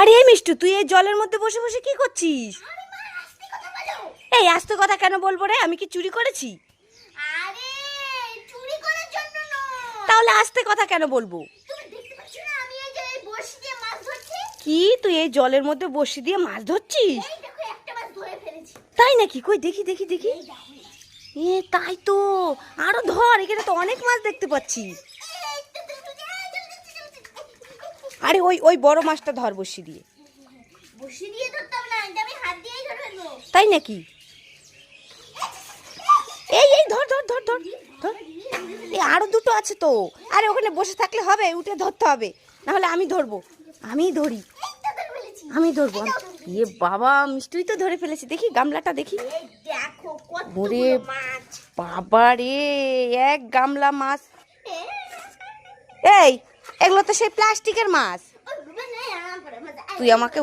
আরে এই মিষ্টু, তুই এই জলের মধ্যে বসে বসে কি করছিস? এই আস্তে কথা কেন বলবো রে? আমি কি চুরি করেছি? আরে চুরি করার জন্য নয়। তাহলে আস্তে কথা কেন বলবো? তুমি দেখতে পাচ্ছ না আমি এই যে বড়শি দিয়ে মাছ ধরছি? কি তুই এই জলের মধ্যে বসে দিয়ে মাছ ধরছিস? এই দেখো একটা মাছ ধরে ফেলেছি। তাই নাকি? কই দেখি দেখি দেখি। এই দেখো এ তাই তো, আরো ধর, এখানে তো অনেক মাছ দেখতে পাচ্ছি। আরে ওই ওই বড় মাছটা ধর বসি দিয়ে। বড়শি দিয়ে ধরতাম না, এটা আমি হাত দিয়েই ধরে ফেলবো। তাই নাকি? এই এই ধর ধর ধর ধর ধর। এই আরো দুটো আছে তো। আরে ওখানে বসে থাকলে হবে? উঠে ধরতে হবে, না হলে আমি ধরবো। আমি ধরি, এই তো ধরে ফেলেছি। আমি ধরবো। এ বাবা, মিষ্টি তো ধরে ফেলেছি। দেখি গামলাটা দেখি। এই দেখো ওরে কতগুলো মাছ। বাবা রে, এক গামলা মাছ। এই এগুলো তো সেই প্লাস্টিকের মাছ। ওই গুলো নেই আমার পরে মজা। তুই আমাকে